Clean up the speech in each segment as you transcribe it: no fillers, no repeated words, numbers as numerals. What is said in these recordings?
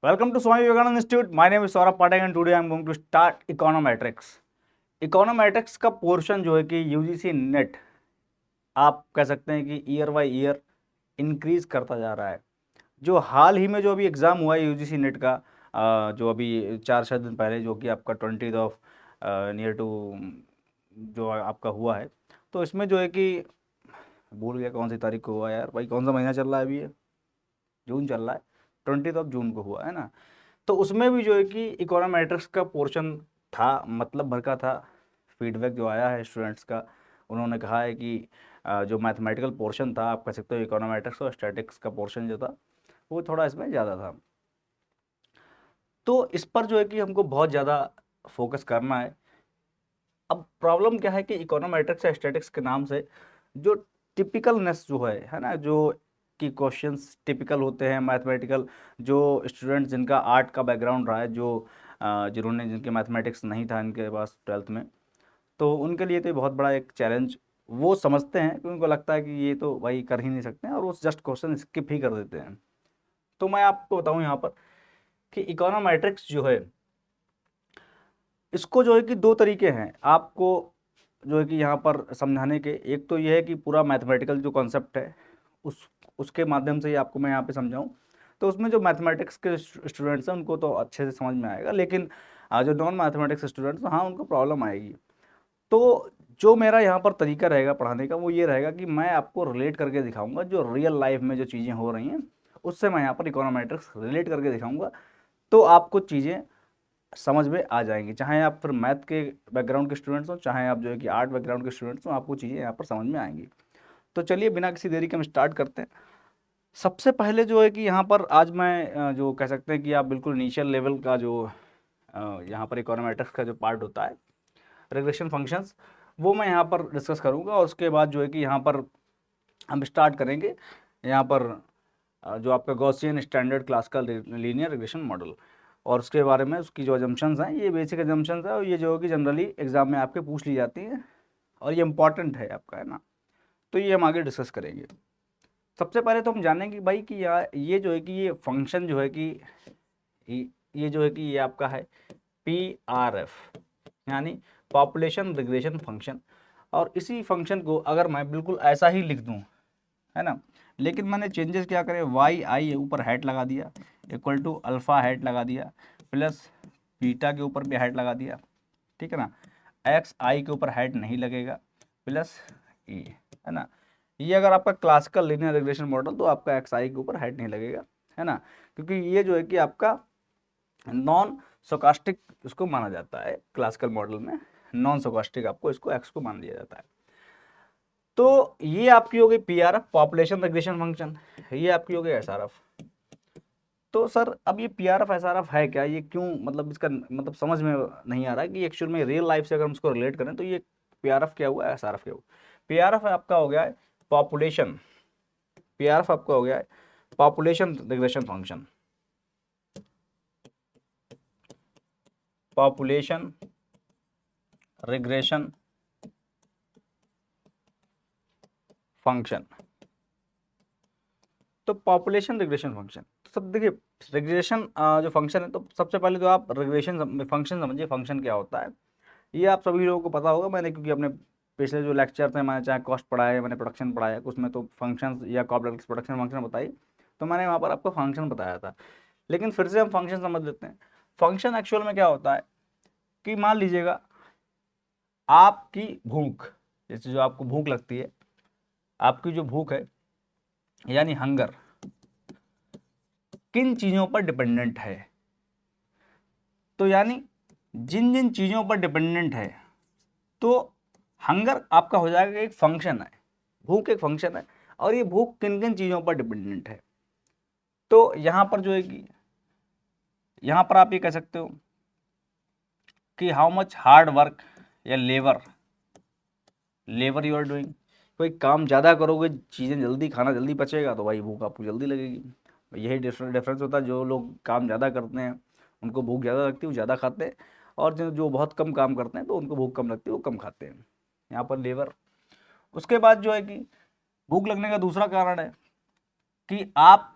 Welcome to Swami Vivekananda Institute. My name is Saurabh Patek and today I am going to start econometrics. Econometrics का portion जो है कि UGC net आप कह सकते हैं कि ईयर बाय ईयर इंक्रीज करता जा रहा है। जो हाल ही में जो अभी एग्ज़ाम हुआ है यूजीसी नेट का, जो अभी 4-6 दिन पहले जो कि आपका 20 ऑफ नियर टू जो आपका हुआ है, तो इसमें जो है कि भूल गया कौन सी तारीख को हुआ यार भाई, कौन सा महीना चल रहा है अभी, ये जून चल रहा है, 20 ऑफ जून को हुआ है ना। तो उसमें भी जो है कि इकोनोमेट्रिक्स का पोर्शन था, मतलब भर का था। फीडबैक जो आया है स्टूडेंट्स का, उन्होंने कहा है कि जो मैथमेटिकल पोर्शन था, आप कह सकते हो इकोनोमेट्रिक्स और स्टैटिक्स का पोर्शन जो था वो थोड़ा इसमें ज़्यादा था। तो इस पर जो है कि हमको बहुत ज़्यादा फोकस करना है। अब प्रॉब्लम क्या है कि इकोनोमेट्रिक्स या स्टैटिक्स के नाम से जो टिपिकलनेस जो है ना, जो कि क्वेश्चंस टिपिकल होते हैं मैथमेटिकल, जो स्टूडेंट जिनका आर्ट का बैकग्राउंड रहा है, जो जिन्होंने जिनके मैथमेटिक्स नहीं था इनके पास 12th में, तो उनके लिए तो ये बहुत बड़ा एक चैलेंज वो समझते हैं, कि उनको लगता है कि ये तो भाई कर ही नहीं सकते हैं और वो जस्ट क्वेश्चन स्किप ही कर देते हैं। तो मैं आपको बताऊं यहाँ पर कि इकोनोमेट्रिक्स जो है, इसको जो है कि दो तरीके हैं आपको जो है कि यहाँ पर समझाने के। एक तो ये है कि पूरा मैथमेटिकल जो कॉन्सेप्ट है उसके माध्यम से ही आपको मैं यहाँ पे समझाऊँ, तो उसमें जो मैथमेटिक्स के स्टूडेंट्स हैं उनको तो अच्छे से समझ में आएगा, लेकिन जो नॉन मैथमेटिक्स स्टूडेंट्स हैं, हाँ उनको प्रॉब्लम आएगी। तो जो मेरा यहाँ पर तरीका रहेगा पढ़ाने का वो ये रहेगा कि मैं आपको रिलेट करके दिखाऊंगा, जो रियल लाइफ में जो चीज़ें हो रही हैं उससे मैं यहाँ पर इकोनोमेट्रिक्स रिलेट करके दिखाऊंगा। तो आपको चीज़ें समझ में आ जाएंगी, चाहे आप फिर मैथ के बैकग्राउंड के स्टूडेंट्स हो, चाहे आप जो है कि आर्ट बैकग्राउंड के स्टूडेंट्स हो, आपको चीज़ें यहाँ पर समझ में आएंगी। तो चलिए बिना किसी देरी के हम स्टार्ट करते हैं। सबसे पहले जो है कि यहाँ पर आज मैं जो कह सकते हैं कि आप बिल्कुल इनिशियल लेवल का जो यहाँ पर इकोनोमेट्रिक्स का जो पार्ट होता है, रिग्रेशन फंक्शंस, वो मैं यहाँ पर डिस्कस करूँगा। और उसके बाद जो है कि यहाँ पर हम स्टार्ट करेंगे यहाँ पर जो आपका Gaussian standard classical linear regression model, और उसके बारे में उसकी जो अजम्पशंस हैं, ये बेसिक अजम्पशंस है और ये जो है कि जनरली एग्जाम में आपके पूछ ली जाती हैं और ये इंपॉर्टेंट है आपका, है ना। तो ये हम आगे डिस्कस करेंगे। सबसे पहले तो हम जानेंगे भाई कि यार ये जो है कि ये फंक्शन जो है कि ये जो है कि ये आपका है PRF, यानी पॉपुलेशन रिग्रेशन फंक्शन। और इसी फंक्शन को अगर मैं बिल्कुल ऐसा ही लिख दूं, है ना, लेकिन मैंने चेंजेस क्या करे, वाई आई ऊपर हैट लगा दिया इक्वल टू अल्फ़ा हैट लगा दिया प्लस बीटा के ऊपर भी हैट लगा दिया, ठीक है ना। एक्स आई के ऊपर हैट नहीं लगेगा प्लस ई, है ना। ये अगर आपका क्लासिकल लीनियर रिग्रेशन मॉडल, तो आपका एक्स आई के ऊपर हैट नहीं लगेगा, है ना, क्योंकि ये जो है कि आपका नॉन सोकास्टिक इसको माना जाता है क्लासिकल मॉडल में, नॉन सोकास्टिक आपको इसको एक्स को मान दिया जाता है। तो ये आपकी हो गई PRF पॉपुलेशन रिग्रेशन फंक्शन, ये आपकी हो गई SRF। तो सर अब ये PRF SRF है क्या, ये क्यों, मतलब इसका मतलब समझ में नहीं आ रहा है कि एक्चुअल में रियल लाइफ से अगर हम इसको रिलेट करें तो ये PRF क्या हुआ, SRF क्या हुआ। PRF आपका हो गया है पॉपुलेशन, PRF आपका हो गया है population regression function, population regression function. तो पॉपुलेशन रिग्रेशन फंक्शन, तो सब देखिए रिग्रेशन जो फंक्शन है, तो सबसे पहले तो आप रिग्रेशन फंक्शन समझिए, फंक्शन क्या होता है ये आप सभी लोगों को पता होगा। मैंने क्योंकि अपने पिछले जो लेक्चर थे, मैंने चाहे कॉस्ट पढ़ाया, मैंने प्रोडक्शन पढ़ाया, उसमें तो फंक्शन या कॉम्प्लेक्स प्रोडक्शन फंक्शन बताई, तो मैंने वहाँ पर आपको फंक्शन बताया था। लेकिन फिर से हम फंक्शन समझ लेते हैं। फंक्शन एक्चुअल में क्या होता है कि मान लीजिएगा आपकी भूख, जैसे जो आपको भूख लगती है, आपकी जो भूख है यानी हंगर, किन चीज़ों पर डिपेंडेंट है। तो यानी जिन जिन चीज़ों पर डिपेंडेंट है, तो हंगर आपका हो जाएगा एक फंक्शन है, भूख एक फंक्शन है, और ये भूख किन किन चीज़ों पर डिपेंडेंट है। तो यहाँ पर जो है कि यहाँ पर आप ये कह सकते हो कि हाउ मच हार्ड वर्क या labour labour you are doing, कोई काम ज़्यादा करोगे, चीज़ें जल्दी, खाना जल्दी पचेगा, तो भाई भूख आपको जल्दी लगेगी। यही डिफरेंस होता है, जो लोग काम ज़्यादा करते हैं उनको भूख ज़्यादा लगती है, वो ज़्यादा खाते हैं, और जो जो बहुत कम काम करते हैं तो उनको भूख कम लगती है, वो कम खाते हैं। यहाँ पर लेबर। उसके बाद जो है कि भूख लगने का दूसरा कारण है कि आप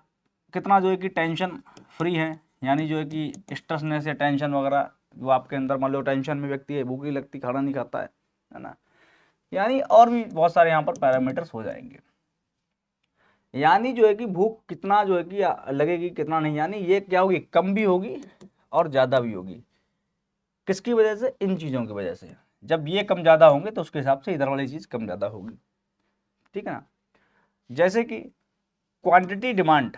कितना जो है कि टेंशन फ्री हैं, यानी जो है कि स्ट्रेसनेस या टेंशन वगैरह जो आपके अंदर, मान लो टेंशन में व्यक्ति है, भूख नहीं लगती, खाना नहीं खाता है ना, यानी और भी बहुत सारे यहाँ पर पैरामीटर्स हो जाएंगे। यानी जो है कि भूख कितना जो है कि लगेगी, कितना नहीं, यानी ये क्या होगी, कम भी होगी और ज़्यादा भी होगी। किसकी वजह से, इन चीज़ों की वजह से। जब ये कम ज़्यादा होंगे तो उसके हिसाब से इधर वाली चीज़ कम ज़्यादा होगी, ठीक है ना। जैसे कि क्वांटिटी डिमांड,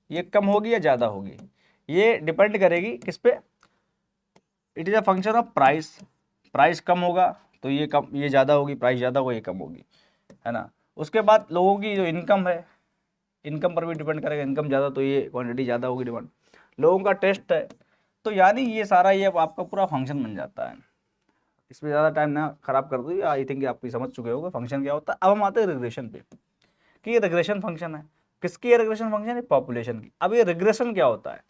ये कम होगी या ज़्यादा होगी, ये डिपेंड करेगी किस पे, it is a function of price. Price कम होगा तो ये कम, ये ज़्यादा होगी, प्राइस ज़्यादा होगा ये कम होगी, है ना। उसके बाद लोगों की जो इनकम है, इनकम पर भी डिपेंड करेगा, इनकम ज़्यादा तो ये क्वांटिटी ज़्यादा होगी, डिमांड। लोगों का टेस्ट है, तो यानी ये सारा ये आपका पूरा फंक्शन बन जाता है। इसमें ज़्यादा टाइम ना खराब कर दो, आई थिंक आप समझ चुके होगा फंक्शन क्या होता है। अब हम आते हैं रिग्रेशन पे, कि ये रिग्रेशन फंक्शन है, किसकी ये रिग्रेशन फंक्शन है, पॉपुलेशन की। अब ये रिग्रेशन क्या होता है,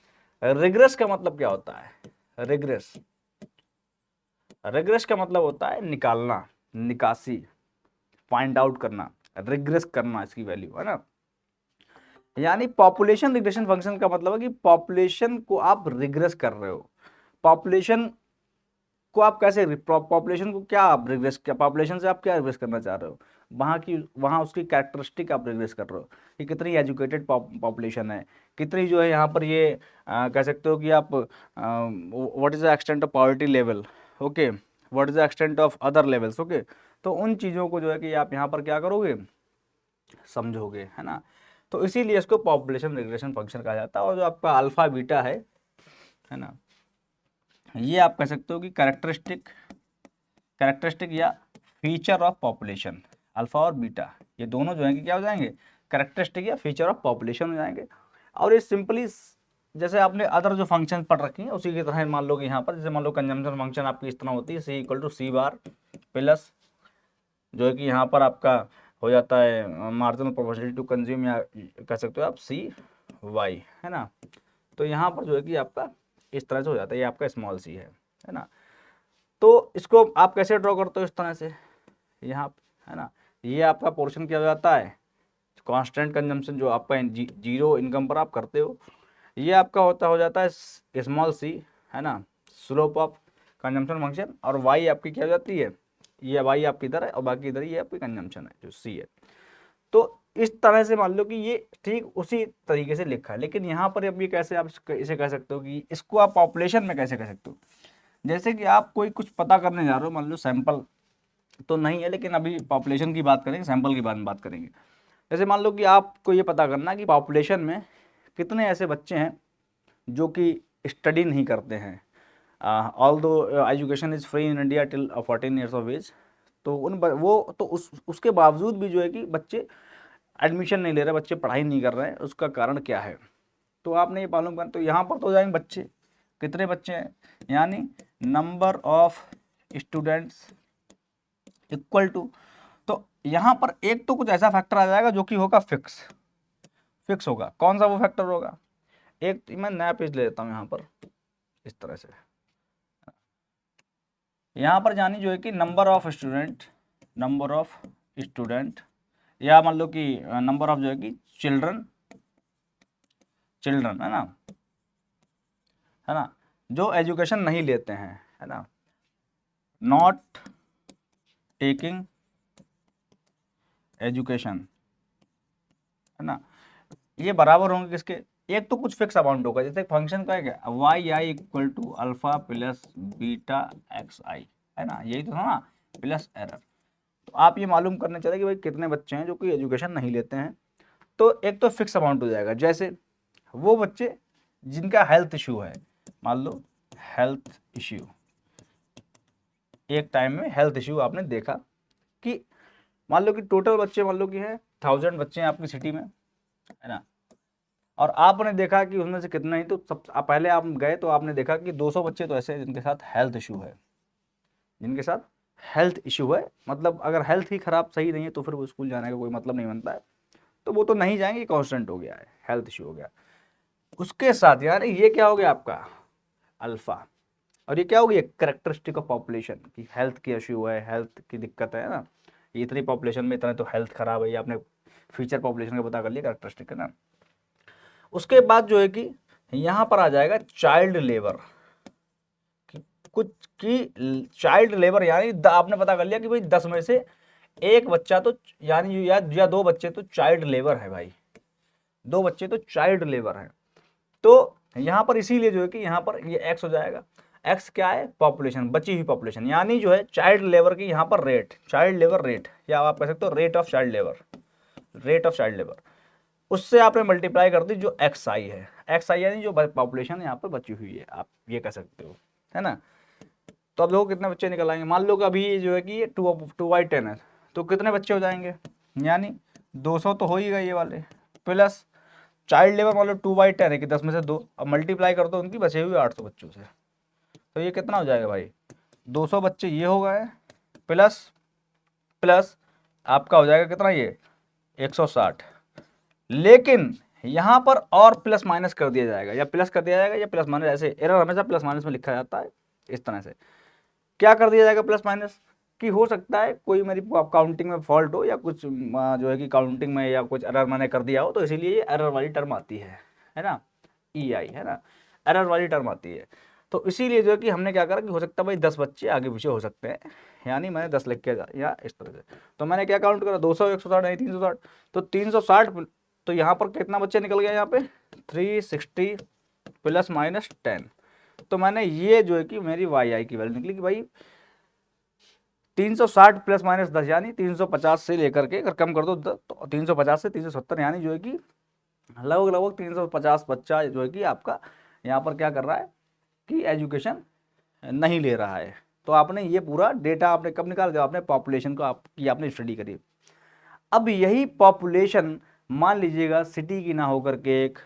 रिग्रेस का मतलब क्या होता है, रिग्रेस, रिग्रेस का मतलब होता है निकालना, निकासी, फाइंड आउट करना, रिग्रेस करना इसकी वैल्यू, है ना। यानी पॉपुलेशन रिग्रेशन फंक्शन का मतलब है कि पॉपुलेशन को आप रिग्रेस कर रहे हो। पॉपुलेशन को आप कैसे, पॉपुलेशन को क्या आप रिग्रेस, क्या पॉपुलेशन से आप क्या रिग्रेस करना चाह रहे हो, वहाँ उसकी कैरेक्टरिस्टिक आप रिग्रेस कर रहे हो कि कितनी एजुकेटेड पॉपुलेशन है, कितनी जो है यहाँ पर ये कह सकते हो कि आप what is the extent of poverty level, okay, what is the extent of other levels, okay. तो उन चीज़ों को जो है कि आप यहाँ पर क्या करोगे, समझोगे, है ना। तो इसीलिए इसको पॉपुलेशन रिग्रेशन फंक्शन कहा जाता है। और जो आपका अल्फा बीटा है ना, ये आप कह सकते हो कि कैरेक्टरिस्टिक या फीचर ऑफ पॉपुलेशन, अल्फा और बीटा ये दोनों जो है कि क्या हो जाएंगे, कैरेक्टरिस्टिक या फीचर ऑफ पॉपुलेशन हो जाएंगे। और ये सिंपली जैसे आपने अदर जो फंक्शन पढ़ रखी हैं उसी की तरह मान लो कि यहाँ पर जैसे मान लो कंजम्पशन फंक्शन आपकी इस तरह होती है, C equal to C bar plus जो है कि यहाँ पर आपका हो जाता है मार्जिनल प्रोपोर्शनलिटी टू कंज्यूम, या कह सकते हो आप सी वाई, है ना। तो यहाँ पर जो है कि आपका इस तरह से हो जाता है, ये आपका स्मॉल सी है ना। तो इसको आप कैसे ड्रॉ करते हो, इस तरह से यहाँ, है ना। ये आपका पोर्शन क्या हो जाता है, कांस्टेंट कंजम्पशन जो आपका जीरो इनकम पर आप करते हो, ये आपका हो जाता है स्मॉल सी, है ना, स्लोप ऑफ कंजम्पशन फंक्शन। और वाई आपकी क्या हो जाती है, ये वाई आपकी इधर है और बाकी इधर ये आपकी कंजम्पशन है जो सी है। तो इस तरह से मान लो कि ये ठीक उसी तरीके से लिखा है। लेकिन यहाँ पर अब ये कैसे आप इसे कह सकते हो कि इसको आप पॉपुलेशन में कैसे कह सकते हो, जैसे कि आप कोई कुछ पता करने जा रहे हो, मान लो सैंपल तो नहीं है, लेकिन अभी पॉपुलेशन की बात करेंगे, सैंपल की बात करेंगे। जैसे मान लो कि आपको ये पता करना कि पॉपुलेशन में कितने ऐसे बच्चे हैं जो कि स्टडी नहीं करते हैं, although education is free in India till 14 years of age. तो वो तो उसके बावजूद भी जो है कि बच्चे एडमिशन नहीं ले रहे, बच्चे पढ़ाई नहीं कर रहे हैं, उसका कारण क्या है। तो आपने ये मालूम करना, तो यहाँ पर तो हो जाएंगे बच्चे, कितने बच्चे हैं, यानी number of students equal to, तो यहाँ पर एक तो कुछ ऐसा फैक्टर आ जाएगा जो कि होगा फिक्स होगा। कौन सा वो फैक्टर होगा, एक मैं नया पेज ले लेता हूँ यहाँ पर इस तरह से। यहाँ पर जानी जो है कि नंबर ऑफ स्टूडेंट, या मान लो कि नंबर ऑफ जो है कि चिल्ड्रन, है ना, जो एजुकेशन नहीं लेते हैं, है ना, नॉट टेकिंग एजुकेशन, है ना, ये बराबर होंगे किसके, एक तो कुछ फिक्स अमाउंट होगा, जैसे फंक्शन का है क्या, Y I equal to alpha plus beta X I, है ना, यही तो था ना, प्लस एरर। तो आप ये मालूम करना चाहते कि भाई कितने बच्चे हैं जो कि एजुकेशन नहीं लेते हैं। तो एक तो फिक्स अमाउंट हो जाएगा, जैसे वो बच्चे जिनका हेल्थ इशू है, मान लो हेल्थ इश्यू, एक टाइम में हेल्थ इश्यू आपने देखा कि मान लो कि टोटल बच्चे मान लो कि है 1000 बच्चे हैं आपकी सिटी में, है ना, और आपने देखा कि उसमें से कितना ही तो सब पहले आप गए तो आपने देखा कि 200 बच्चे तो ऐसे हैं जिनके साथ हेल्थ इशू है, मतलब अगर हेल्थ ही खराब सही नहीं है तो फिर वो स्कूल जाने का कोई मतलब नहीं बनता है, तो वो तो नहीं जाएंगे, कांस्टेंट हो गया है, हेल्थ इशू हो गया। उसके साथ यार ये क्या हो गया आपका अल्फा, और ये क्या हो गया कैरेक्टरिस्टिक ऑफ पॉपुलेशन की हेल्थ की इशू है, हेल्थ की दिक्कत है ना, ये इतनी पॉपुलेशन में इतना तो हेल्थ खराब है, ये आपने फीचर पॉपुलेशन का पता कर लिया, कैरेक्टरिस्टिक, है ना। उसके बाद जो है कि यहाँ पर आ जाएगा चाइल्ड लेबर, कुछ की चाइल्ड लेबर यानी आपने पता कर लिया कि भाई 10 में से एक बच्चा तो यानी या 2 बच्चे तो चाइल्ड लेबर है भाई, 2 बच्चे तो चाइल्ड लेबर है। तो यहाँ पर इसीलिए जो है कि यहाँ पर ये एक्स हो जाएगा। एक्स क्या है? पॉपुलेशन, बची हुई पॉपुलेशन, यानी जो है चाइल्ड लेबर की यहाँ पर रेट, चाइल्ड लेबर रेट, या आप कह सकते हो rate of child labour, rate of child labour, उससे आपने मल्टीप्लाई कर दी जो एक्स आई है। एक्स आई यानी जो पॉपुलेशन यहाँ पर बची हुई है, आप ये कह सकते हो, है ना। तो अब देखो कितने बच्चे निकल आएंगे। मान लो कि अभी जो है कि ये 2/10 है, तो कितने बच्चे हो जाएंगे, यानी 200 तो हो ही गए ये वाले, प्लस चाइल्ड लेबर मान लो 2/10 है कि 10 में से 2, अब मल्टीप्लाई कर दो उनकी बचे हुए 800 बच्चों से, तो ये कितना हो जाएगा भाई, 200 बच्चे ये हो गए, प्लस प्लस आपका हो जाएगा कितना ये 160। लेकिन यहाँ पर और प्लस माइनस कर दिया जाएगा, या प्लस कर दिया जाएगा या प्लस माइनस, ऐसे एरर हमेशा प्लस माइनस में लिखा जाता है इस तरह से। क्या कर दिया जाएगा प्लस माइनस, कि हो सकता है कोई मेरी काउंटिंग में फॉल्ट हो या कुछ जो है कि काउंटिंग में या कुछ एरर मैंने कर दिया हो, तो इसीलिए ये एरर वाली टर्म आती है ना, ई आई, है ना, एरर वाली टर्म आती है। तो इसीलिए जो है कि हमने क्या करा कि हो सकता है भाई 10 बच्चे आगे पीछे हो सकते हैं, यानी मैंने 10 लिख के या इस तरह से, तो मैंने क्या काउंट करा 200 160 नहीं 360, तो 360, तो यहाँ पर कितना बच्चे निकल गया यहाँ पे 360 प्लस माइनस 10, तो मैंने ये जो है कि मेरी वाई आई की वैल्यू निकली कि भाई 360 प्लस माइनस 10 यानी 350 से लेकर के, अगर कम कर दो तो 350 से 370, यानी जो है कि लगभग लगभग 350 बच्चा जो है कि आपका यहाँ पर क्या कर रहा है कि एजुकेशन नहीं ले रहा है। तो आपने ये पूरा डेटा आपने कब निकाला, जब आपने पॉपुलेशन को आपकी आपने स्टडी करी। अब यही पॉपुलेशन मान लीजिएगा सिटी की ना होकर के एक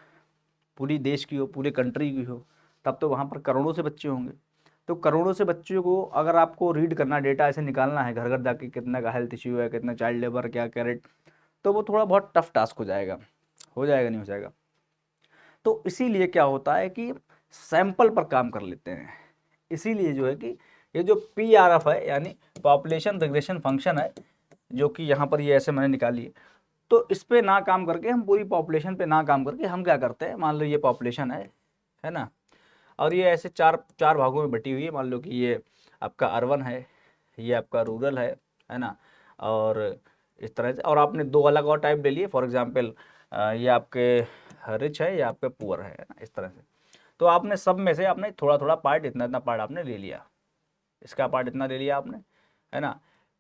पूरी देश की हो, पूरे कंट्री की हो, तब तो वहाँ पर करोड़ों से बच्चे होंगे। तो करोड़ों से बच्चों को अगर आपको रीड करना, डेटा ऐसे निकालना है घर घर जाके कितने का हेल्थ इश्यू है, कितना चाइल्ड लेबर, क्या कैरेट, तो वो थोड़ा बहुत टफ टास्क हो जाएगा नहीं हो जाएगा। तो इसीलिए क्या होता है कि सैंपल पर काम कर लेते हैं। इसीलिए जो है कि ये जो PRF है यानी पॉपुलेशन रिग्रेशन फंक्शन है, जो कि यहाँ पर ये ऐसे मैंने निकाली है, तो इस पे ना काम करके हम पूरी पॉपुलेशन पे ना काम करके हम क्या करते हैं, मान लो ये पॉपुलेशन है ना, और ये ऐसे चार भागों में बटी हुई है। मान लो कि ये आपका अर्बन है, ये आपका रूरल है ना, और इस तरह से, और आपने 2 अलग और टाइप ले लिए, फॉर एग्जांपल ये आपके रिच है, ये आपके पुअर है ना, इस तरह से। तो आपने सब में से आपने थोड़ा थोड़ा पार्ट, इतना इतना पार्ट आपने ले लिया, इसका पार्ट इतना ले लिया आपने, है ना,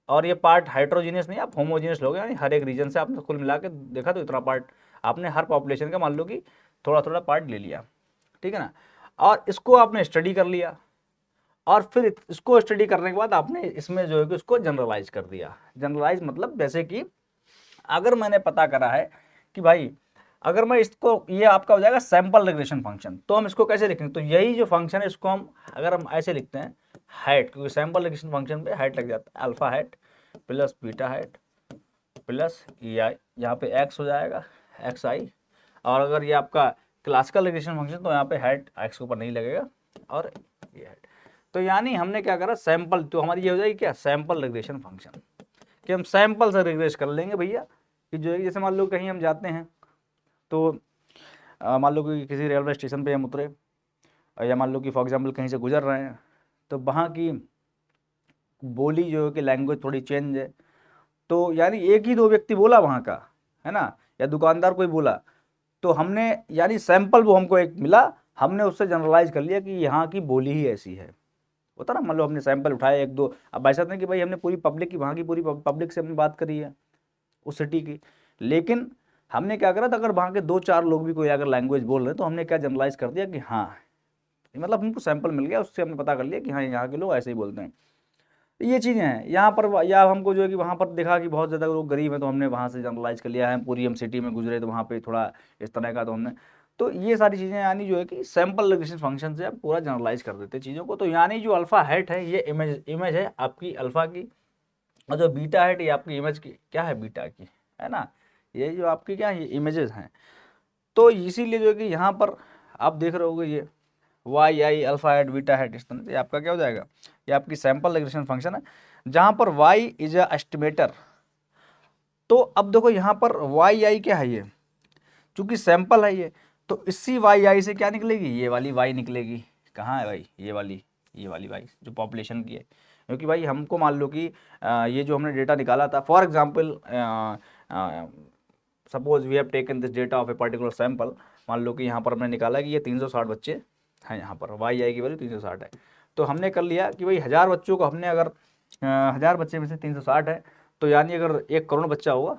और ये पार्ट हाइड्रोजीनियस नहीं, आप होमोजीनियस लोगे, यानी हर एक रीजन से आपने कुल मिला के देखा तो इतना पार्ट आपने हर पॉपुलेशन का मान लो कि थोड़ा थोड़ा पार्ट ले लिया, ठीक है ना, और इसको आपने स्टडी कर लिया, और फिर इसको स्टडी करने के बाद आपने इसमें जो है कि उसको जनरलाइज कर दिया। जनरलाइज मतलब जैसे कि अगर मैंने पता करा है कि भाई अगर मैं इसको, ये आपका हो जाएगा सैंपल रिग्रेशन फंक्शन, तो हम इसको कैसे लिखेंगे, तो यही जो फंक्शन है इसको हम अगर हम ऐसे लिखते हैं हाइट, क्योंकि सैंपल रिग्रेशन फंक्शन पे हाइट लग जाता है, alpha hat plus beta hat plus E I, यहाँ पे एक्स हो जाएगा एक्स आई, और अगर ये आपका क्लासिकल रिग्रेशन फंक्शन तो यहाँ पे हाइट एक्स के ऊपर नहीं लगेगा और ये हाइट। तो यानी हमने क्या करा सैंपल, तो हमारी ये हो जाएगी क्या सैंपल रिग्रेशन फंक्शन, कि हम सैंपल से रिग्रेस कर लेंगे भैया, कि जो है जैसे मान लो कहीं हम जाते हैं तो मान लो कि किसी रेलवे स्टेशन पे हम उतरे, या मान लो कि फॉर एग्जांपल कहीं से गुजर रहे हैं, तो वहाँ की बोली जो है कि लैंग्वेज थोड़ी चेंज है, तो यानी एक ही 2 व्यक्ति बोला वहाँ का, है ना, या दुकानदार कोई बोला, तो हमने यानी सैंपल वो हमको एक मिला, हमने उससे जनरलाइज कर लिया कि यहाँ की बोली ही ऐसी है। होता ना, मान लो हमने सैंपल उठाए 1-2, अब ऐसा नहीं कि भाई हमने पूरी पब्लिक की, वहाँ की पूरी पब्लिक से हमने बात करी है उस सिटी की, लेकिन हमने क्या करा था, अगर वहाँ के 2-4 लोग भी कोई अगर लैंग्वेज बोल रहे हैं तो हमने क्या जनरलाइज कर दिया कि हाँ, मतलब हमको सैंपल मिल गया, उससे हमने पता कर लिया कि हाँ यहाँ के लोग ऐसे ही बोलते हैं। तो ये चीज़ें हैं यहाँ पर, या हमको जो है कि वहाँ पर देखा कि बहुत ज़्यादा लोग गरीब हैं, तो हमने वहाँ से जनरलाइज कर लिया है, पूरी हम सिटी में गुजरे तो वहाँ पे थोड़ा इस तरह का, तो हमने, तो ये सारी चीज़ें यानी जो है कि सैंपल रिग्रेशन फंक्शन से आप पूरा जनरलाइज कर देते हैं चीज़ों को। तो यानी जो अल्फा हेट है ये इमेज है आपकी अल्फा की, और जो बीटा हेट ये आपकी इमेज की क्या है, बीटा की, है ना, ये जो आपकी क्या है ये इमेजेस हैं। तो इसीलिए जो है कि यहाँ पर आप देख रहे होगे ये Y I alpha hat beta hat, इस तरह से आपका क्या हो जाएगा, ये आपकी सैंपल रिग्रेशन फंक्शन है, जहाँ पर वाई इज अ एस्टिमेटर। तो अब देखो यहाँ पर वाई आई क्या है, ये चूंकि सैंपल है ये, तो इसी वाई आई से क्या निकलेगी, ये वाली वाई निकलेगी। कहाँ है भाई, ये वाली वाई जो पॉपुलेशन की है। क्योंकि भाई हमको मान लो कि ये जो हमने डेटा निकाला था, for example suppose we have taken this data of a particular sample, मान लो कि यहाँ पर हमने निकाला कि ये 360 बच्चे हैं, यहाँ पर वाई आई की वैल्यू 360 है। तो हमने कर लिया कि भाई 1000 बच्चों को हमने अगर 1000 बच्चे में से 360 है, तो यानी अगर 1 करोड़ बच्चा होगा,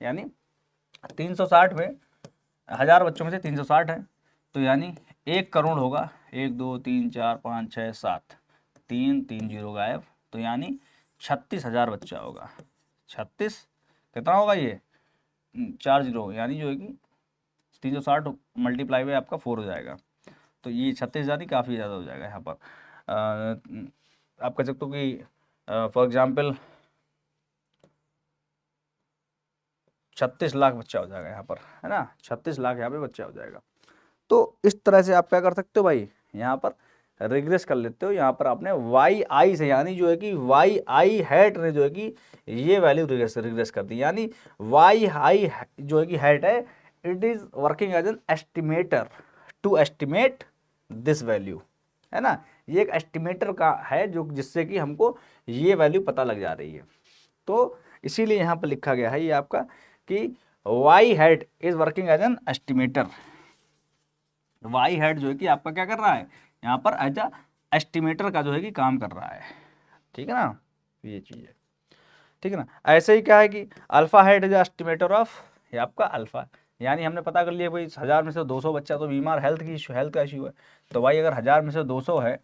यानी 360 में 1000 बच्चों में से 360 है, तो यानी 1 करोड़ होगा। 1 2 3 4 5 6 7, 3 3 जीरो गायब, तो यानी 36,000 बच्चा होगा। 36 कितना होगा ये, 4 जीरो, यानी जो है कि 360 मल्टीप्लाई में आपका 4 हो जाएगा। तो ये 36,000 ही काफ़ी ज़्यादा हो जाएगा यहाँ पर। आप कह सकते हो कि फॉर एग्जाम्पल 36 लाख बच्चा हो जाएगा यहाँ पर, है ना, 36 लाख यहाँ पे बच्चा हो जाएगा। तो इस तरह से आप क्या कर सकते हो भाई, यहाँ पर रिग्रेस कर लेते हो। यहाँ पर आपने वाई आई से, यानी जो है कि वाई आई हैट ने जो है कि ये वैल्यू रिग्रेस कर दी, यानी वाई आई जो है कि हैट है, it is working as an estimator to estimate this value, है ना। ये एक एस्टिमेटर का है जो जिससे कि हमको ये वैल्यू पता लग जा रही है। तो इसीलिए यहाँ पर लिखा गया है ये आपका कि Y hat is working as an estimator. Y head जो है कि आपका क्या कर रहा है, यहाँ पर एज अ एस्टिमेटर का जो है कि काम कर रहा है, ठीक है ना, ये चीज़ है, ठीक है ना। ऐसे ही क्या है कि alpha head is estimator of, ये आपका अल्फा, यानी हमने पता कर लिया भाई 1000 में से 200 बच्चा तो बीमार, हेल्थ का इशू है। तो भाई अगर 1000 में से 200 है,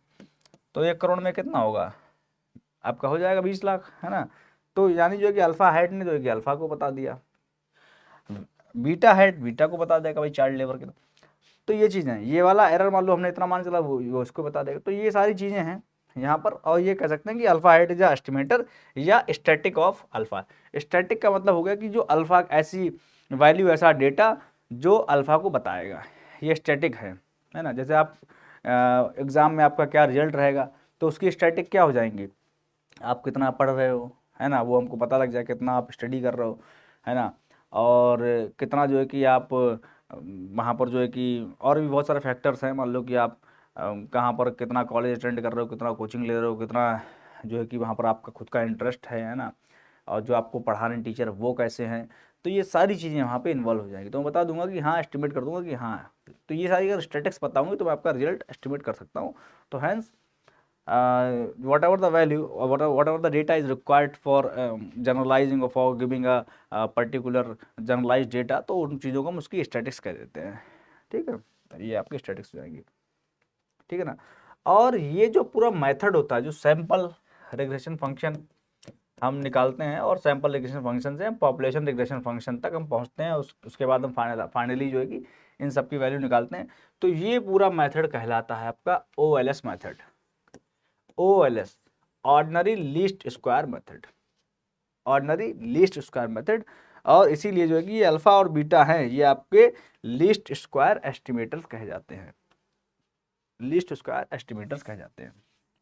तो 1 करोड़ में कितना होगा आपका, हो जाएगा 20 लाख, है ना। तो यानी जो है कि अल्फा हेड ने जो है कि अल्फा को बता दिया, बीटा हेड बीटा को बता देगा भाई चाइल्ड लेबर के। तो ये चीज़ें हैं, ये वाला एरर मान लो हमने इतना मान चला, वो उसको बता देगा। तो ये सारी चीज़ें हैं यहाँ पर। और ये कह सकते हैं कि अल्फा हेड इज एस्टिमेटर या स्टैटिक ऑफ अल्फा। स्टैटिक का मतलब हो गया कि जो अल्फा ऐसी वैल्यू, ऐसा डेटा जो अल्फा को बताएगा, ये स्टैटिक है ना। जैसे आप एग्ज़ाम में आपका क्या रिजल्ट रहेगा, तो उसकी स्टैटिक क्या हो जाएंगी, आप कितना पढ़ रहे हो, है ना, वो हमको पता लग जाए, कितना आप स्टडी कर रहे हो, है ना। और कितना जो है कि आप वहाँ पर जो है कि और भी बहुत सारे फैक्टर्स हैं। मान लो कि आप कहाँ पर कितना कॉलेज अटेंड कर रहे हो, कितना कोचिंग ले रहे हो, कितना जो है कि वहाँ पर आपका खुद का इंटरेस्ट है ना, और जो आपको पढ़ा रहे टीचर वो कैसे हैं। तो ये सारी चीज़ें वहाँ पे इन्वॉल्व हो जाएंगी। तो मैं बता दूंगा कि हाँ, एस्टिमेट कर दूंगा कि हाँ, तो ये सारी अगर स्टैटिक्स बताऊंगी तो मैं आपका रिजल्ट एस्टिमेट कर सकता हूँ। तो hence whatever the value or whatever the data is required for generalizing or for giving a particular generalized data, तो उन चीज़ों को हम उसकी स्टैटिक्स कह देते हैं, ठीक है। ये आपकी स्टैटिक्स हो जाएंगी, ठीक है ना। और ये जो पूरा मेथड होता है, जो सैंपल रिग्रेशन फंक्शन हम निकालते हैं, और सैंपल रिग्रेशन फंक्शन से हम पॉपुलेशन रिग्रेशन फंक्शन तक हम पहुंचते हैं, उसके बाद हम फाइनली जो है कि इन सब की वैल्यू निकालते हैं। तो ये पूरा मेथड कहलाता है आपका OLS method. OLS, ordinary least square method, ordinary least square method. और इसीलिए जो है कि ये अल्फा और बीटा हैं, ये आपके लीस्ट स्क्वायर एस्टिमेटर्स कहे जाते हैं, लीस्ट स्क्वायर एस्टिमेटर्स कहे जाते हैं,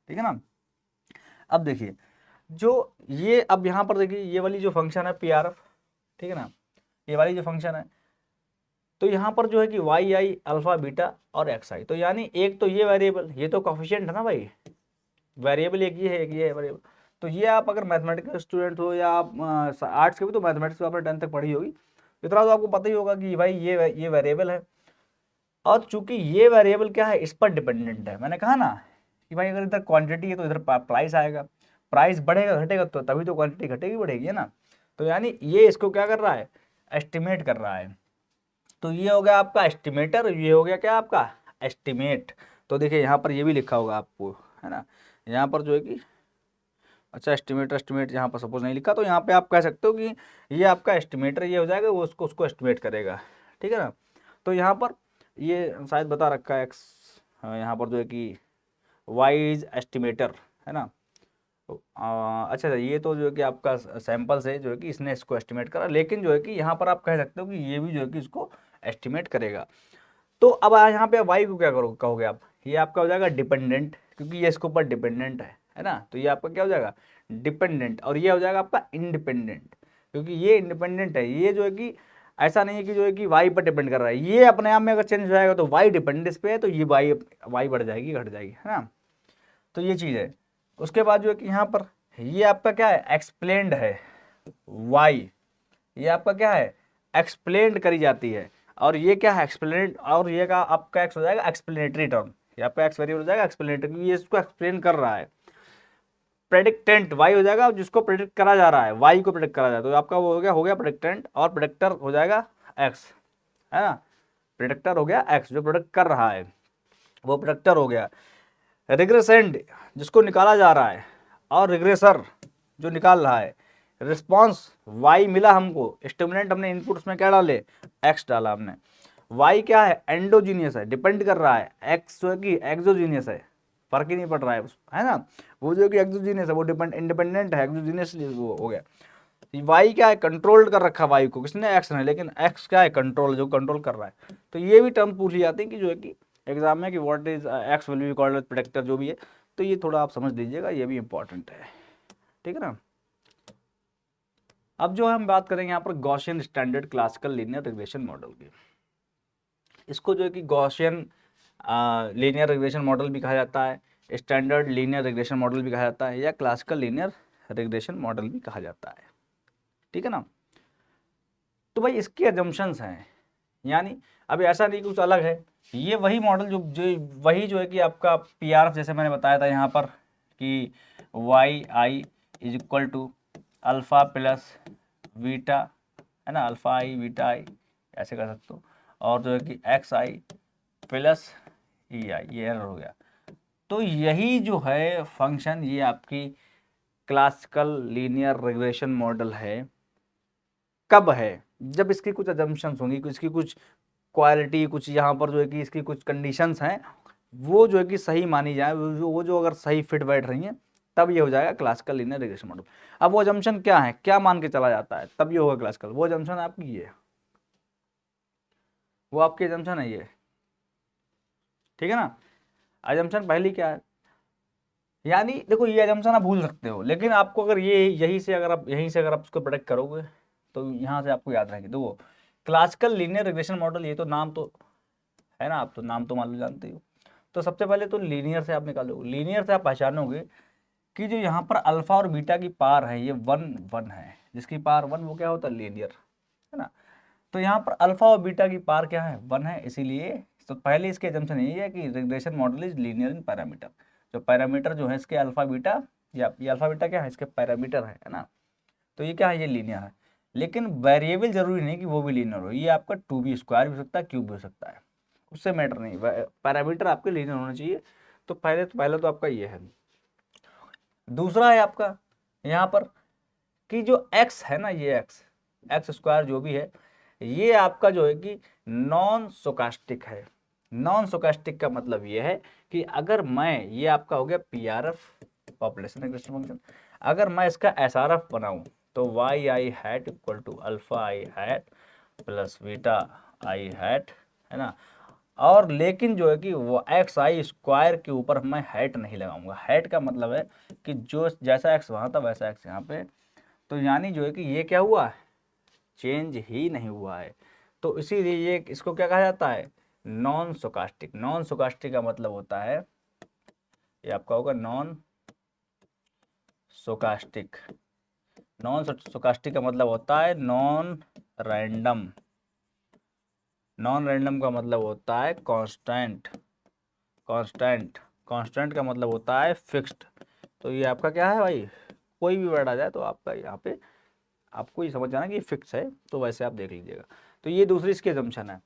ठीक है ना। अब देखिए जो ये, अब यहाँ पर देखिए ये वाली जो फंक्शन है PRF, ठीक है ना, ये वाली जो फंक्शन है, तो यहाँ पर जो है कि वाई आई, अल्फा बीटा और एक्स आई, तो यानी एक तो ये वेरिएबल, ये तो कॉफिशिएंट है ना भाई, वेरिएबल एक ये है, एक ये है वेरिएबल। तो ये आप अगर मैथमेटिक्स स्टूडेंट हो या आप आर्ट्स के भी, तो मैथमेटिक्स आपने 10th तक पढ़ी होगी, इतना तो आपको पता ही होगा कि भाई ये वेरिएबल है। और चूंकि ये वेरिएबल क्या है, इस पर डिपेंडेंट है। मैंने कहा ना कि भाई अगर इधर क्वांटिटी है तो इधर प्राइस आएगा, प्राइस बढ़ेगा घटेगा तो तभी तो क्वांटिटी घटेगी बढ़ेगी, है ना। तो यानी ये इसको क्या कर रहा है, एस्टिमेट कर रहा है। तो ये हो गया आपका एस्टिमेटर, ये हो गया क्या आपका एस्टिमेट। तो देखिए यहाँ पर ये भी लिखा होगा आपको, है ना, यहाँ पर जो है कि अच्छा एस्टिमेट यहाँ पर सपोज नहीं लिखा, तो यहाँ पे आप कह सकते हो कि ये आपका एस्टिमेटर ये हो जाएगा, वो उसको एस्टिमेट करेगा, ठीक है ना। तो यहाँ पर ये शायद बता रखा है एक्स, यहाँ पर जो है कि वाई इज एस्टिमेटर, है ना। अच्छा ये तो जो है कि आपका सैंपल से जो है कि इसने इसको एस्टिमेट करा, लेकिन जो है कि यहाँ पर आप कह सकते हो कि ये भी जो है कि इसको एस्टिमेट करेगा। तो अब यहाँ पे वाई को क्या करो कहोगे आप, ये आपका हो जाएगा डिपेंडेंट, क्योंकि ये इसके ऊपर डिपेंडेंट है ना। तो ये आपका क्या हो जाएगा, डिपेंडेंट। और ये हो जाएगा आपका इंडिपेंडेंट, क्योंकि ये इंडिपेंडेंट है, ये जो है कि ऐसा नहीं है कि जो है कि वाई पर डिपेंड कर रहा है, ये अपने आप में अगर चेंज हो जाएगा तो वाई डिपेंड इस पे है, तो ये वाई बढ़ जाएगी घट जाएगी, है ना। तो ये चीज़ है। उसके बाद जो है कि यहाँ पर ये आपका क्या है, एक्सप्लेन्ड है वाई, ये आपका क्या है, एक्सप्लेन्ड करी जाती है, और ये क्या है एक्सप्लेन, और ये का आपका एक्स हो जाएगा एक्सप्लेनेटरी टर्म, ये आपका एक्स वेरिएबल हो जाएगा एक्सप्लेनेटरी, ये इसको एक्सप्लेन कर रहा है। प्रेडिक्टेंट वाई हो जाएगा जिसको प्रेडिक्ट करा जा रहा है, वाई को प्रेडिक्ट करा जाए, तो आपका वो हो गया प्रेडिक्टेंट, और प्रेडिक्टर हो जाएगा एक्स, है ना। प्रेडिक्टर हो गया एक्स जो प्रेडिक्ट कर रहा है, वो प्रेडिक्टर हो गया। रिग्रेसेंड जिसको निकाला जा रहा है, और रिग्रेसर जो निकाल रहा है। रिस्पॉन्स वाई मिला हमको, स्टिमुलेंट हमने इनपुट उसमें क्या डाले, एक्स डाला हमने। वाई क्या है, एंडोजीनियस है, डिपेंड कर रहा है। एक्स जो है कि एक्सोजीनियस है, फर्क ही नहीं पड़ रहा है ना। वो जो कि एक्सोजीनियस है वो इंडिपेंडेंट है, एक्सोजीनियस वो हो गया। वाई क्या है, कंट्रोल्ड कर रखा वाई को किसने, एक्स ने, लेकिन एक्स क्या है, कंट्रोल, जो कंट्रोल कर रहा है। तो ये भी टर्म पूछी जाती है कि जो है कि एग्जाम में कि what is x will be called predictor, जो भी है। तो ये थोड़ा आप समझ लीजिएगा, ये भी इंपॉर्टेंट है, ठीक है ना। अब जो हम बात करेंगे यहाँ पर Gaussian standard classical linear regression model की, इसको जो है कि गॉसियन लीनियर रिग्रेशन मॉडल भी कहा जाता है, स्टैंडर्ड लीनियर रिग्रेशन मॉडल भी कहा जाता है, या क्लासिकल लीनियर रिग्रेशन मॉडल भी कहा जाता है, ठीक है ना। तो भाई इसके अजम्पशंस हैं, यानी अभी ऐसा नहीं कुछ अलग है, ये वही मॉडल वही जो है कि आपका पीआरएफ, जैसे मैंने बताया था यहाँ पर कि Y I is equal to alpha plus beta, है ना, अल्फ़ा आई बीटा आई ऐसे कर सकते हो, और जो है कि एक्स आई प्लस ई आई, ये एरर हो गया। तो यही जो है फंक्शन, ये आपकी क्लासिकल लीनियर रिग्रेशन मॉडल है। कब है, जब इसकी कुछ अजम्पशंस होंगी, इसकी कुछ क्वालिटी, कुछ यहाँ पर जो है कि इसकी कुछ कंडीशंस हैं, वो जो है कि सही मानी जाए, वो जो अगर सही फिट बैठ रही हैं, तब ये हो जाएगा क्लासिकल लीनियर रिग्रेशन मॉडल। अब वो अजम्पशन क्या है, क्या मान के चला जाता है, तब ये होगा क्लासिकल। वो अजम्पशन आपकी ये, वो आपकी अजम्पशन है ये, ठीक है ना। अजम्पशन पहली क्या है, यानी देखो ये अजम्पशन आप भूल सकते हो, लेकिन आपको अगर ये यहीं से अगर आप उसको प्रोडक्ट करोगे, तो यहाँ से आपको याद रहेंगे। तो क्लासिकल लीनियर रिग्रेशन मॉडल, ये तो नाम तो है ना, आप तो नाम तो मान लो जानते हो। तो सबसे पहले तो लीनियर से आप निकालोगे, लीनियर से आप पहचानोगे कि जो यहाँ पर अल्फा और बीटा की पार है, ये 1 1 है, जिसकी पार 1 वो क्या होता है, लीनियर, है ना। तो यहाँ पर अल्फा और बीटा की पार क्या है, 1 है, इसीलिए तो पहले इसके एजम्पशन यही है कि regression model is linear in parameter. जो पैरामीटर जो है इसके अल्फा बीटा, या ये अल्फा बीटा क्या है, इसके पैरामीटर है ना। तो ये क्या है, ये लीनियर है। लेकिन वेरिएबल जरूरी नहीं कि वो भी लीनियर हो, ये आपका 2b स्क्वायर भी हो सकता है, क्यूब भी हो सकता है, उससे मैटर नहीं, पैरामीटर आपके लीनियर होना चाहिए। तो पहले तो आपका ये है। दूसरा है आपका यहाँ पर कि जो x है ना, ये एक्स स्क्वायर जो भी है, ये आपका जो है कि नॉन स्टोकास्टिक है। नॉन स्टोकास्टिक का मतलब ये है कि अगर मैं, ये आपका हो गया पीआरएफ, पॉपुलेशन रिग्रेशन फंक्शन, अगर मैं इसका एसआरएफ बनाऊं, तो Y I hat equal to alpha I hat plus beta I hat, है ना। और लेकिन जो है कि वो एक्स आई स्क्वायर के ऊपर मैं हैट नहीं लगाऊंगा। हैट का मतलब है कि जो जैसा एक्स वहाँ था वैसा एक्स यहाँ पे, तो यानी जो है कि ये क्या हुआ, चेंज ही नहीं हुआ है। तो इसीलिए ये इसको क्या कहा जाता है, नॉन स्टोकास्टिक। नॉन स्टोकास्टिक का मतलब होता है, ये आपका होगा नॉन स्टोकास्टिक। नॉन स्टोकास्टिक का मतलब होता है नॉन रैंडम। नॉन रैंडम का मतलब होता है कांस्टेंट। कांस्टेंट कांस्टेंट का मतलब होता है फिक्स्ड। तो ये आपका क्या है भाई, कोई भी वर्ड आ जाए तो आपका यहाँ पे आपको ये समझ जाना कि ये फिक्स है, तो वैसे आप देख लीजिएगा। तो ये दूसरी इसकी अजम्पशन है।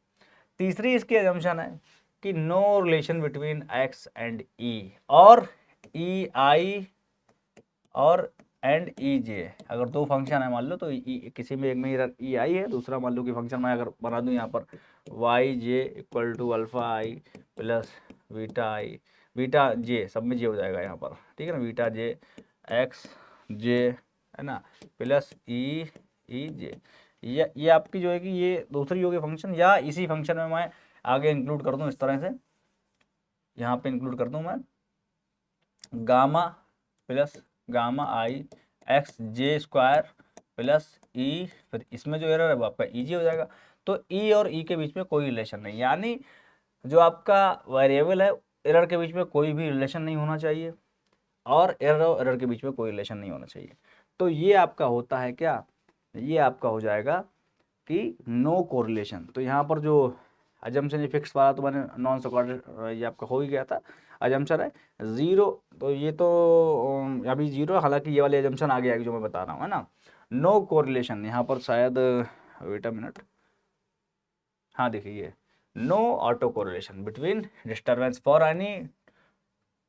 तीसरी इसकी अजम्पशन है कि no relation between X and E, और ई आई और एंड ई जे। अगर दो फंक्शन है मान लो, तो किसी में एक में ई आई है, दूसरा मान लो कि फंक्शन मैं अगर बना दूं यहाँ पर Y J equal to alpha I plus beta I, beta J सब में जे हो जाएगा यहाँ पर, ठीक है ना, बीटा जे एक्स जे, है ना, प्लस ई ई जे। ये आपकी जो है कि ये दूसरी होगी फंक्शन, या इसी फंक्शन में मैं आगे इंक्लूड कर दूं इस तरह से, यहाँ पे इंक्लूड कर दूं मैं gamma plus gamma I X J square plus E, फिर इसमें जो एरर है वो आपका ई जी हो जाएगा। तो ई और ई के बीच में कोई रिलेशन नहीं, यानी जो आपका वेरिएबल है एरर के बीच में कोई भी रिलेशन नहीं होना चाहिए, और एरर और एरर के बीच में कोई रिलेशन नहीं होना चाहिए। तो ये आपका होता है क्या, ये आपका हो जाएगा कि नो कोरिलेशन। तो यहाँ पर जो अजम्पशन ये फिक्स वाला तो मैंने नॉन स्क्वाड्रेटिक ये आपका हो ही गया था, अजम्पशन है ज़ीरो। तो ये तो अभी ज़ीरो, हालांकि ये वाली अजम्पशन आगे आएगी जो मैं बता रहा हूँ, है ना। नो कोरिलेशन यहाँ पर शायद, वेट अ मिनट, हाँ देखिए, no auto correlation between disturbance for any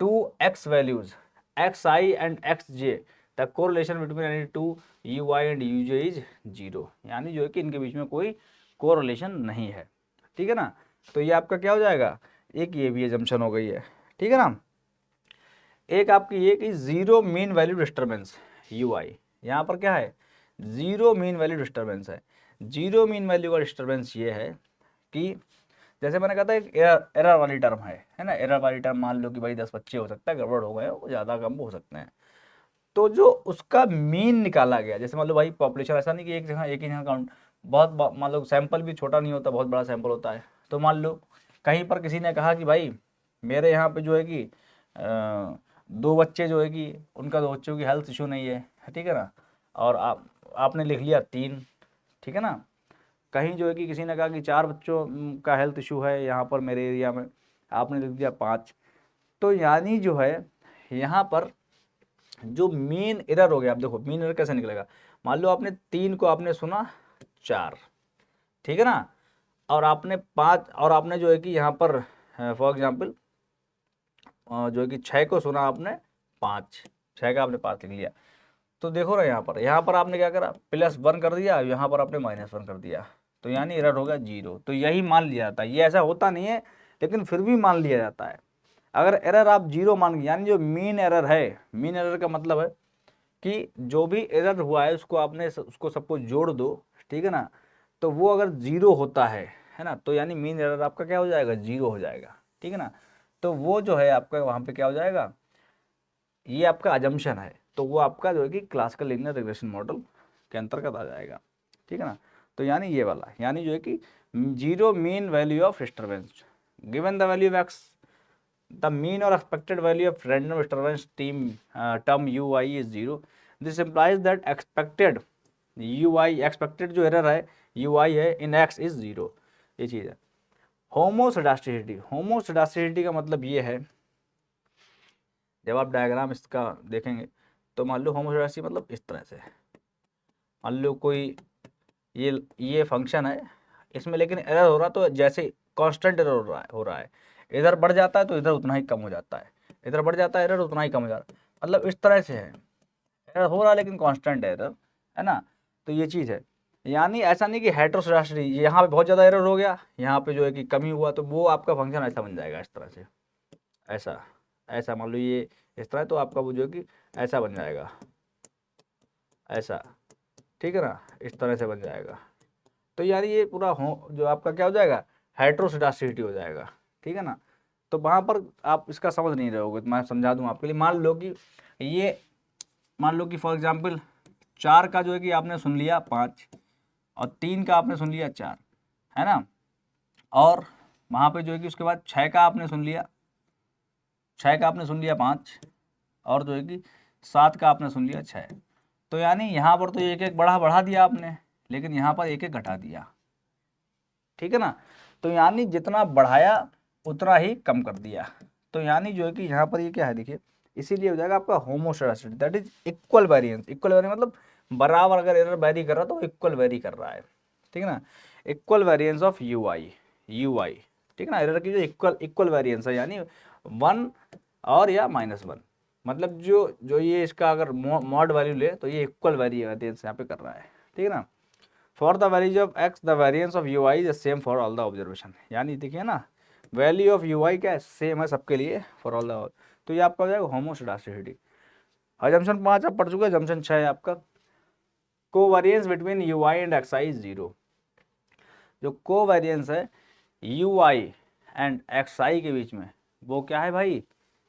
two X values X I and X J, the correlation between any two U I and U J is zero, यानी जो है कि इनके बीच में कोई कोरिलेशन नहीं है, ठीक है ना। तो ये आपका क्या हो जाएगा, एक ये भी एजम्पशन हो गई है, ठीक है ना। एक आपकी ये कि zero mean value disturbance U I, यहाँ पर क्या है, जीरो मीन वैल्यू डिस्टर्बेंस है। जीरो मीन वैल्यू का डिस्टर्बेंस ये है कि जैसे मैंने कहा था एक एरर वाली टर्म है ना। एरर वाली टर्म मान लो कि भाई 10 बच्चे हो सकता है, गड़बड़ हो गए हो, ज़्यादा कम हो सकते हैं। तो जो उसका मीन निकाला गया, जैसे मान लो भाई पॉपुलेशन, ऐसा नहीं कि एक ही जगह काउंट, मान लो सैंपल भी छोटा नहीं होता, बहुत बड़ा सैंपल होता है। तो मान लो कहीं पर किसी ने कहा कि भाई मेरे यहाँ पे जो है कि 2 बच्चे जो है कि उनका 2 बच्चों की हेल्थ इशू नहीं है, ठीक है ना, और आपने लिख लिया 3, ठीक है ना। कहीं जो है कि किसी ने कहा कि 4 बच्चों का हेल्थ इशू है यहाँ पर मेरे एरिया में, आपने लिख दिया 5। तो यानी जो है यहाँ पर जो मेन एरर हो गया, आप देखो मेन एरर कैसे निकलेगा। मान लो आपने 3 को आपने सुना 4, ठीक है ना, और आपने 5, और आपने जो है कि यहाँ पर फॉर एग्जाम्पल जो है कि 6 को सुना आपने 5, 6 का आपने 5 लिख लिया। तो देखो ना यहाँ पर आपने क्या करा, +1 कर दिया, यहाँ पर आपने -1 कर दिया, तो यानी एरर होगा 0। तो यही मान लिया जाता है, ये ऐसा होता नहीं है लेकिन फिर भी मान लिया जाता है। अगर एरर आप 0 मान गए, यानी जो मीन एरर है, मीन एरर का मतलब है कि जो भी एरर हुआ है उसको आपने उसको सबको जोड़ दो, ठीक है ना। तो वो अगर 0 होता है ना, तो यानी मीन एरर आपका क्या हो जाएगा, 0 हो जाएगा, ठीक है ना। तो वो जो है आपका वहाँ पे क्या हो जाएगा, ये आपका अजम्पशन है, तो वो आपका जो है कि क्लासिकल लीनियर रिग्रेशन मॉडल के अंतर्गत आ जाएगा, ठीक है ना। तो यानी ये वाला, यानी जो है कि zero mean value of disturbance given the value of X, the mean और expected value of random disturbance term U I is zero. This implies that expected U I, expected जो एरर है यू आई है in x is zero, ये चीज़ है। होमोसेडास्टिसिटी, होमोसेडास्टिसिटी का मतलब ये है, जब आप डायग्राम इसका देखेंगे तो मान लो होमोसेडास्टिसिटी मतलब इस तरह से, मान लो कोई ये फंक्शन है, इसमें लेकिन एरर हो रहा, तो जैसे कांस्टेंट एरर हो रहा है, इधर बढ़ जाता है तो इधर उतना ही कम हो जाता है, इधर बढ़ जाता है एरर उतना ही कम हो जाता है, मतलब इस तरह से है, एरर हो रहा है लेकिन कांस्टेंट एरर, है ना। तो ये चीज़ है, यानी ऐसा नहीं कि हेटेरोसेडास्टिसिटी यहाँ पे बहुत ज़्यादा एरर हो गया, यहाँ पे जो है कि कमी हुआ, तो वो आपका फंक्शन ऐसा बन जाएगा इस तरह से, ऐसा ऐसा मान लो ये इस तरह, तो आपका वो जो है कि ऐसा बन जाएगा, ऐसा, ठीक है ना, इस तरह से बन जाएगा। तो यार ये पूरा हो जो आपका क्या हो जाएगा, हेटेरोसेडास्टिसिटी हो जाएगा, ठीक है ना। तो वहाँ पर आप इसका समझ नहीं रहोगे, तो मैं समझा दूँ आपके लिए। मान लो कि ये, मान लो कि फॉर एग्जांपल 4 का जो है कि आपने सुन लिया 5, और 3 का आपने सुन लिया 4, है ना, और वहाँ पे जो है कि उसके बाद 6 का आपने सुन लिया, 6 का आपने सुन लिया 5, और जो है कि 7 का आपने सुन लिया 6। तो यानी यहाँ पर तो एक एक बढ़ा दिया आपने, लेकिन यहाँ पर एक एक घटा दिया, ठीक है ना। तो यानी जितना बढ़ाया उतना ही कम कर दिया। तो यानी जो है कि यहाँ पर ये क्या है देखिए, इसीलिए हो जाएगा आपका homoscedasticity, that is equal variance. Equal variance मतलब बराबर, अगर एरर वेरी कर रहा है तो इक्वल वेरी कर रहा है, ठीक है ना। इक्वल वेरिएंस ऑफ यू आई, ठीक है ना। एरर की जो इक्वल वेरिएंस है, यानी 1 और या -1, मतलब जो जो ये इसका अगर मॉड वैल्यू ले तो ये इक्वल वेरिएंस यहाँ पे कर रहा है, ठीक है ना। For the values of X the variance of you I is same for all the observation, यानी देखिए ना, वैल्यू ऑफ यू आई क्या है, सेम है सबके लिए फॉर ऑल द। तो ये आपका हो जाएगा होमोसेडास्टिसिटी। अजम्पशन 5 आप पढ़ चुके हैं, अजम्पशन 6 है आपका covariance between you I and x I is zero. जो कोवेरिएंस है यू आई एंड एक्स आई के बीच में, वो क्या है भाई,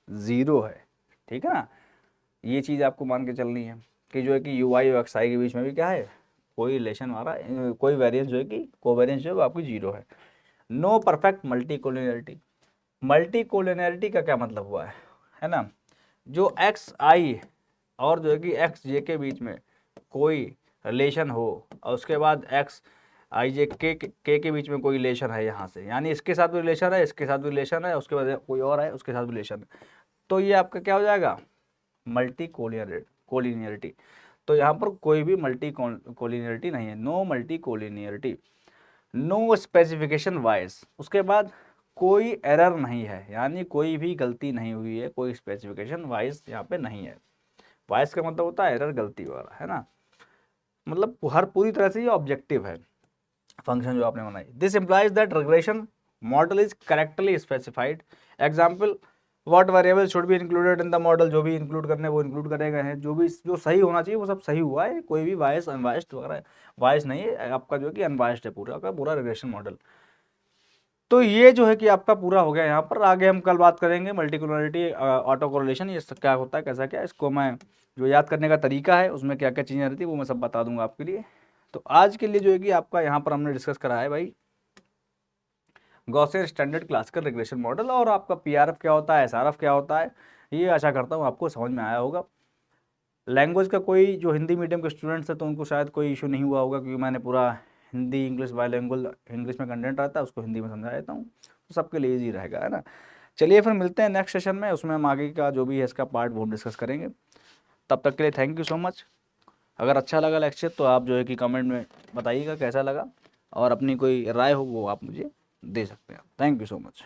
ज़ीरो है, ठीक है ना। ये चीज़ आपको मान के चलनी है। कि जो है कि यू आई और एक्स आई के बीच में भी क्या है, कोई रिलेशन हमारा, कोई वेरिएंस जो है कि कोवेरिएंस जो है वो आपकी जीरो है। No perfect multicollinearity. Multicollinearity का क्या मतलब हुआ है ना, जो एक्स आई और जो है कि एक्स जे के बीच में कोई रिलेशन हो और उसके बाद एक्स आई जे के बीच में कोई रिलेशन है यहाँ से, यानी इसके साथ भी रिलेशन है, इसके साथ भी रिलेशन है, उसके बाद कोई और है उसके साथ भी रिलेशन है, तो ये आपका क्या हो जाएगा, मल्टी कोलिनियरिटी। तो यहाँ पर कोई भी मल्टी कोलिनियरिटी नहीं है, no multicollinearity. No specification wise, उसके बाद कोई एरर नहीं है, यानी कोई भी गलती नहीं हुई है, कोई स्पेसिफिकेशन वाइज यहाँ पे नहीं है। वाइज का मतलब होता है एरर, गलती वगैरह, है ना, मतलब हर पूरी तरह से ये ऑब्जेक्टिव है फंक्शन जो आपने बनाई। This implies that regression model is correctly specified. Example, what variable should be included in the model, जो भी इंक्लूड करने वो इंक्लूड करे गए हैं, जो भी जो सही होना चाहिए वो सब सही हुआ है, कोई भी वाइस अनवाइस्ड वगैरह वाइस नहीं है, आपका जो है कि अनवाइस्ड है पूरा का पूरा रिग्रेशन मॉडल। तो ये जो है कि आपका पूरा हो गया। यहाँ पर आगे हम कल बात करेंगे मल्टीकुलरिटी, ऑटो कोरिलेशन, ये क्या होता है, कैसा क्या, इसको मैं जो याद करने का तरीका है उसमें क्या क्या चीज़ें रहती है वो मैं सब बता दूंगा आपके लिए। तो आज के लिए जो है कि आपका यहाँ पर हमने डिस्कस करा है भाई Gaussian standard classical regression model, और आपका पीआरएफ क्या होता है, एसआरएफ क्या होता है, ये आशा करता हूँ आपको समझ में आया होगा। लैंग्वेज का कोई जो हिंदी मीडियम के स्टूडेंट्स हैं तो उनको शायद कोई इशू नहीं हुआ होगा, क्योंकि मैंने पूरा हिंदी इंग्लिश बाइलिंगुअल, इंग्लिश में कंटेंट रहता है उसको हिंदी में समझा देता हूँ, तो सबके लिए ईजी रहेगा, है ना। चलिए फिर मिलते हैं नेक्स्ट सेशन में, उसमें हम आगे का जो भी है इसका पार्ट वो हम डिस्कस करेंगे। तब तक के लिए थैंक यू सो मच। अगर अच्छा लगा लेक्चर तो आप जो है कि कमेंट में बताइएगा कैसा लगा, और अपनी कोई राय हो वो आप मुझे दे सकते हैं। Thank you so much.